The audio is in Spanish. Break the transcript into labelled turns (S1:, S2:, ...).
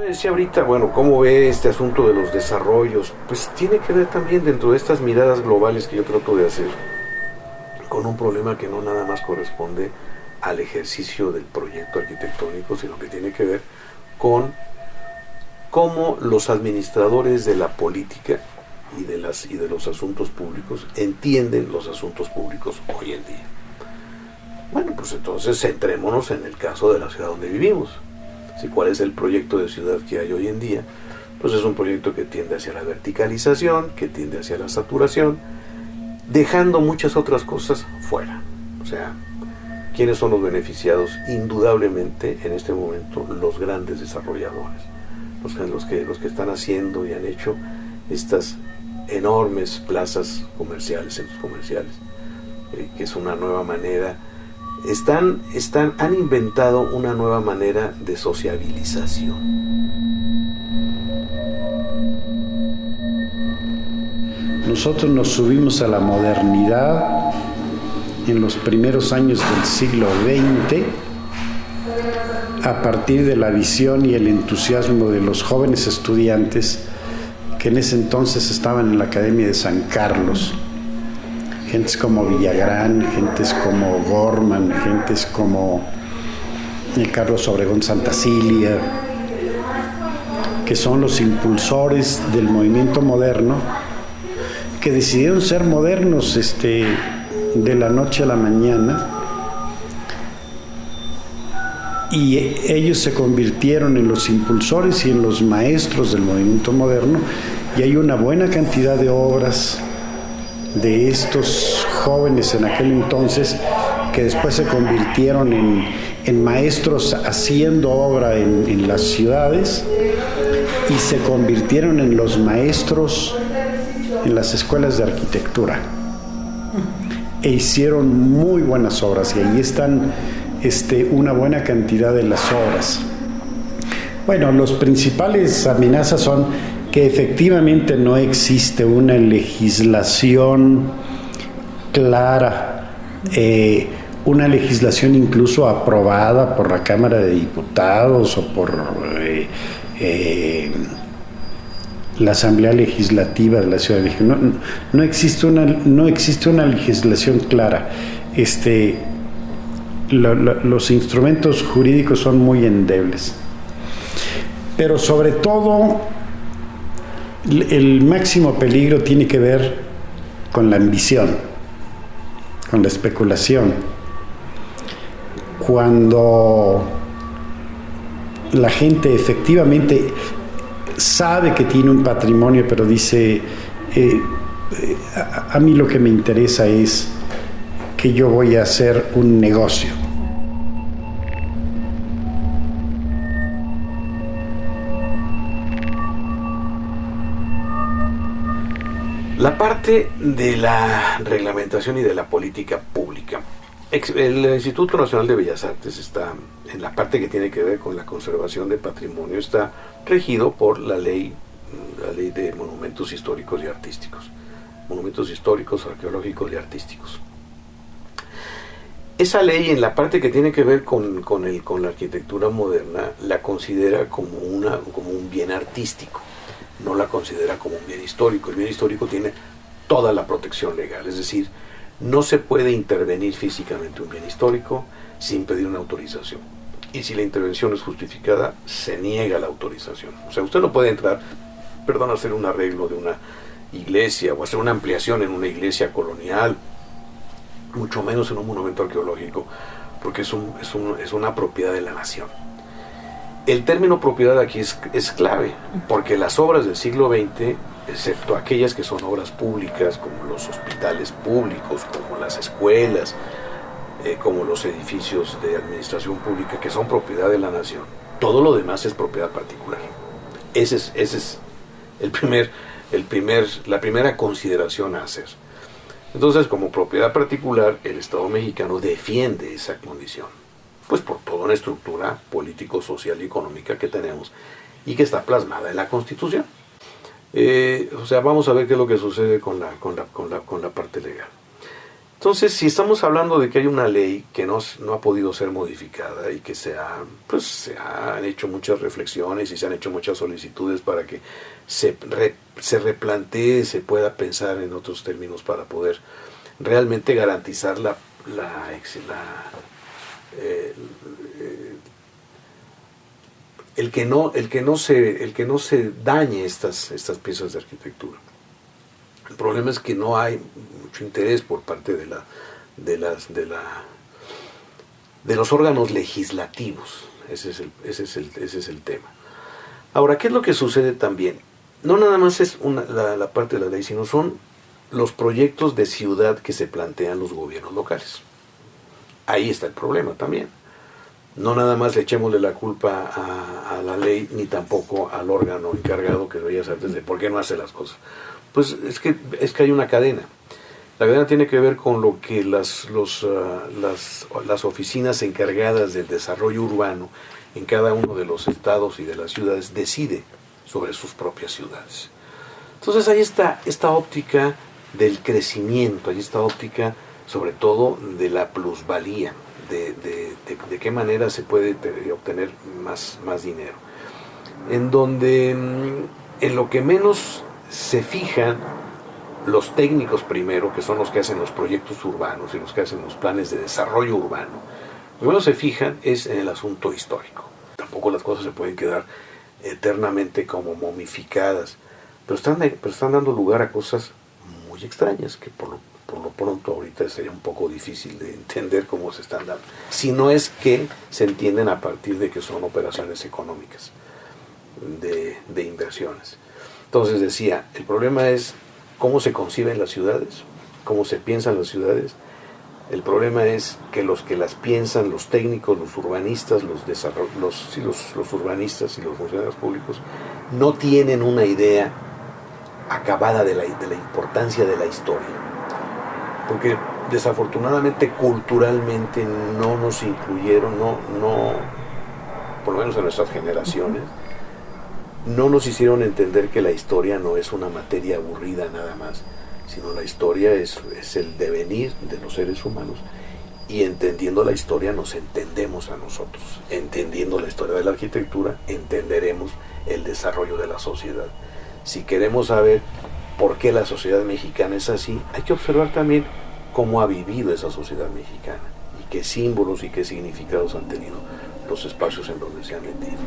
S1: Decía ahorita, bueno, ¿cómo ve este asunto de los desarrollos? Pues tiene que ver también dentro de estas miradas globales que yo trato de hacer, con un problema que no nada más corresponde al ejercicio del proyecto arquitectónico, sino que tiene que ver con cómo los administradores de la política y de los asuntos públicos entienden los asuntos públicos hoy en día. Bueno, pues entonces centrémonos en el caso de la ciudad donde vivimos. ¿Cuál es el proyecto de ciudad que hay hoy en día? Pues es un proyecto que tiende hacia la verticalización, que tiende hacia la saturación, dejando muchas otras cosas fuera. O sea, ¿quiénes son los beneficiados? Indudablemente, en este momento, los grandes desarrolladores, los que están haciendo y han hecho estas enormes plazas comerciales, centros comerciales, que es una nueva manera. Han inventado una nueva manera de sociabilización.
S2: Nosotros nos subimos a la modernidad en los primeros años del siglo XX a partir de la visión y el entusiasmo de los jóvenes estudiantes que en ese entonces estaban en la Academia de San Carlos. Gentes como Villagrán, gentes como Gorman, gentes como Carlos Obregón Santacilia, que son los impulsores del movimiento moderno, que decidieron ser modernos de la noche a la mañana, y ellos se convirtieron en los impulsores y en los maestros del movimiento moderno, y hay una buena cantidad de obras de estos jóvenes en aquel entonces que después se convirtieron en maestros haciendo obra en las ciudades, y se convirtieron en los maestros en las escuelas de arquitectura e hicieron muy buenas obras, y ahí están una buena cantidad de las obras. Bueno, las principales amenazas son que efectivamente no existe una legislación clara, una legislación incluso aprobada por la Cámara de Diputados o por la Asamblea Legislativa de la Ciudad de México. No existe una legislación clara. Los instrumentos jurídicos son muy endebles. Pero sobre todo, el máximo peligro tiene que ver con la ambición, con la especulación. Cuando la gente efectivamente sabe que tiene un patrimonio, pero dice, a mí lo que me interesa es que yo voy a hacer un negocio.
S1: La parte de la reglamentación y de la política pública. El Instituto Nacional de Bellas Artes está, en la parte que tiene que ver con la conservación de patrimonio, está regido por la ley de monumentos históricos y artísticos. Monumentos históricos, arqueológicos y artísticos. Esa ley, en la parte que tiene que ver con la arquitectura moderna, la considera como un bien artístico. No la considera como un bien histórico. El bien histórico tiene toda la protección legal, es decir, no se puede intervenir físicamente un bien histórico sin pedir una autorización. Y si la intervención es justificada, se niega la autorización. O sea, usted no puede entrar, a hacer un arreglo de una iglesia o hacer una ampliación en una iglesia colonial, mucho menos en un monumento arqueológico, porque es una propiedad de la nación. El término propiedad aquí es clave, porque las obras del siglo XX, excepto aquellas que son obras públicas, como los hospitales públicos, como las escuelas, como los edificios de administración pública, que son propiedad de la nación, todo lo demás es propiedad particular. Ese es la primera consideración a hacer. Entonces, como propiedad particular, el Estado mexicano defiende esa condición, pues por toda una estructura político, social y económica que tenemos y que está plasmada en la Constitución. Vamos a ver qué es lo que sucede con la parte legal. Entonces, si estamos hablando de que hay una ley que no ha podido ser modificada y que se han hecho muchas reflexiones y se han hecho muchas solicitudes para que se replantee, se pueda pensar en otros términos para poder realmente garantizar el que no se dañe estas piezas de arquitectura. El problema es que no hay mucho interés por parte de los órganos legislativos. Ese es el tema. Ahora, ¿qué es lo que sucede también? No nada más es la parte de la ley, sino son los proyectos de ciudad que se plantean los gobiernos locales. Ahí está el problema también. No nada más le echémosle la culpa a la ley, ni tampoco al órgano encargado que debería saber de por qué no hace las cosas. Pues es que hay una cadena. La cadena tiene que ver con lo que las oficinas encargadas del desarrollo urbano en cada uno de los estados y de las ciudades decide sobre sus propias ciudades. Entonces ahí está esta óptica del crecimiento, ahí esta óptica sobre todo de la plusvalía, de qué manera se puede obtener más dinero. En donde en lo que menos se fijan los técnicos primero, que son los que hacen los proyectos urbanos y los que hacen los planes de desarrollo urbano, lo que menos se fijan es en el asunto histórico. Tampoco las cosas se pueden quedar eternamente como momificadas, pero están dando lugar a cosas muy extrañas que por lo pronto ahorita sería un poco difícil de entender cómo se están dando, si no es que se entienden a partir de que son operaciones económicas de inversiones. Entonces decía, el problema es cómo se conciben las ciudades, cómo se piensan las ciudades. El problema es que los que las piensan, los técnicos, los urbanistas, los urbanistas y los funcionarios públicos, no tienen una idea acabada de la importancia de la historia. Porque desafortunadamente culturalmente no nos incluyeron, por lo menos en nuestras generaciones, no nos hicieron entender que la historia no es una materia aburrida nada más, sino la historia es el devenir de los seres humanos, y entendiendo la historia nos entendemos a nosotros. Entendiendo la historia de la arquitectura, entenderemos el desarrollo de la sociedad. Si queremos saber por qué la sociedad mexicana es así, hay que observar también cómo ha vivido esa sociedad mexicana y qué símbolos y qué significados han tenido los espacios en donde se han metido.